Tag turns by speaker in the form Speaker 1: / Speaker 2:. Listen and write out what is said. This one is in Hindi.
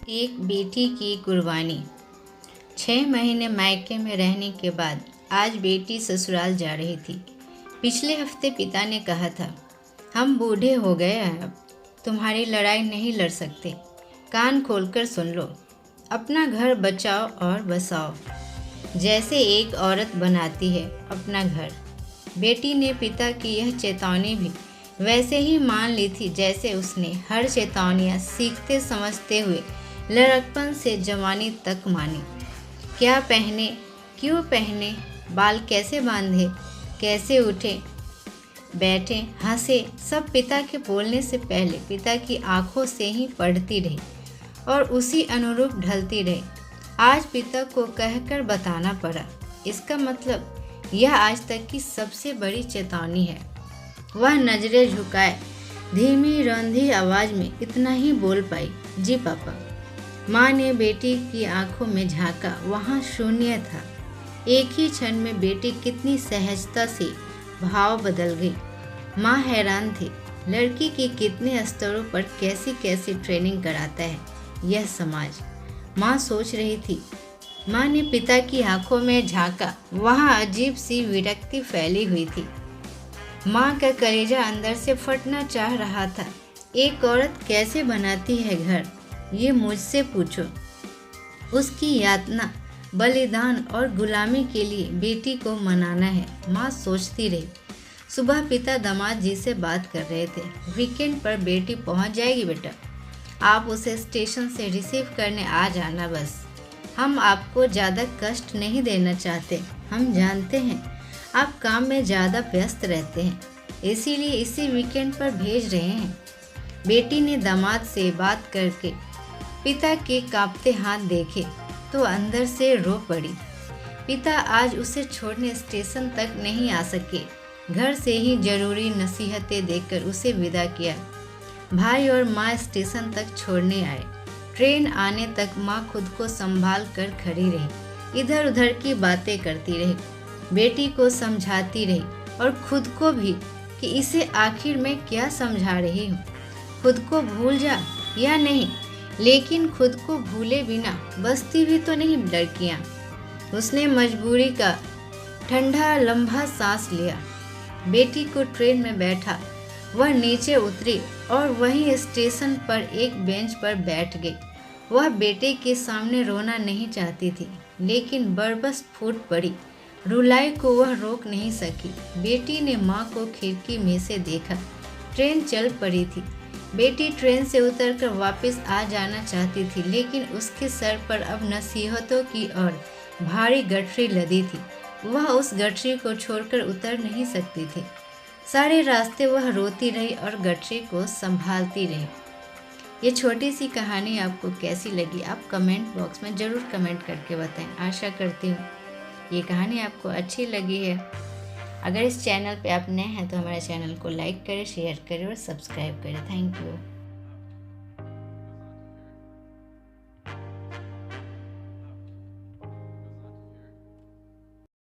Speaker 1: एक बेटी की कुर्बानी। 6 महीने मायके में रहने के बाद आज बेटी ससुराल जा रही थी। पिछले हफ्ते पिता ने कहा था, हम बूढ़े हो गए हैं, अब तुम्हारी लड़ाई नहीं लड़ सकते। कान खोलकर सुन लो, अपना घर बचाओ और बसाओ, जैसे एक औरत बनाती है अपना घर। बेटी ने पिता की यह चेतावनी भी वैसे ही मान ली थी जैसे उसने हर चेतावनियाँ सीखते समझते हुए लड़कपन से जवानी तक मानी। क्या पहने, क्यों पहने, बाल कैसे बांधे, कैसे उठे बैठे, हंसे, सब पिता के बोलने से पहले पिता की आंखों से ही पढ़ती रही और उसी अनुरूप ढलती रही। आज पिता को कहकर बताना पड़ा। इसका मतलब यह आज तक की सबसे बड़ी चेतावनी है। वह नजरें झुकाए धीमी रंधी आवाज में इतना ही बोल पाई, जी पापा। माँ ने बेटी की आंखों में झांका, वहाँ शून्य था। एक ही क्षण में बेटी कितनी सहजता से भाव बदल गई। माँ हैरान थी, लड़की की कितने स्तरों पर कैसी कैसी ट्रेनिंग कराता है यह समाज। माँ सोच रही थी। माँ ने पिता की आंखों में झांका, वहाँ अजीब सी विरक्ति फैली हुई थी। माँ का कलेजा अंदर से फटना चाह रहा था। एक औरत कैसे बनाती है घर, ये मुझसे पूछो। उसकी यातना, बलिदान और गुलामी के लिए बेटी को मनाना है, माँ सोचती रही। सुबह पिता दामाद जी से बात कर रहे थे। वीकेंड पर बेटी पहुँच जाएगी बेटा, आप उसे स्टेशन से रिसीव करने आ जाना बस। हम आपको ज़्यादा कष्ट नहीं देना चाहते। हम जानते हैं आप काम में ज़्यादा व्यस्त रहते हैं, इसीलिए इसी वीकेंड पर भेज रहे हैं। बेटी ने दामाद से बात करके पिता के कांपते हाथ देखे तो अंदर से रो पड़ी। पिता आज उसे छोड़ने स्टेशन तक नहीं आ सके। घर से ही जरूरी नसीहतें देकर उसे विदा किया। भाई और माँ स्टेशन तक छोड़ने आए। ट्रेन आने तक माँ खुद को संभाल कर खड़ी रही, इधर उधर की बातें करती रही, बेटी को समझाती रही और खुद को भी कि इसे आखिर मैं क्या समझा रही हूँ। खुद को भूल जा या नहीं, लेकिन खुद को भूले बिना बसती भी तो नहीं लड़कियाँ। उसने मजबूरी का ठंडा लंबा सांस लिया। बेटी को ट्रेन में बैठा, वह नीचे उतरी और वहीं स्टेशन पर एक बेंच पर बैठ गई। वह बेटे के सामने रोना नहीं चाहती थी, लेकिन बरबस फूट पड़ी। रुलाई को वह रोक नहीं सकी। बेटी ने माँ को खिड़की में से देखा। ट्रेन चल पड़ी थी। बेटी ट्रेन से उतरकर वापस आ जाना चाहती थी, लेकिन उसके सर पर अब नसीहतों की और भारी गठरी लदी थी। वह उस गठरी को छोड़कर उतर नहीं सकती थी। सारे रास्ते वह रोती रही और गठरी को संभालती रही। ये छोटी सी कहानी आपको कैसी लगी, आप कमेंट बॉक्स में ज़रूर कमेंट करके बताएं। आशा करती हूँ ये कहानी आपको अच्छी लगी है। अगर इस चैनल पे आप नए हैं तो हमारे चैनल को लाइक करें, शेयर करें और सब्सक्राइब करें। Thank you.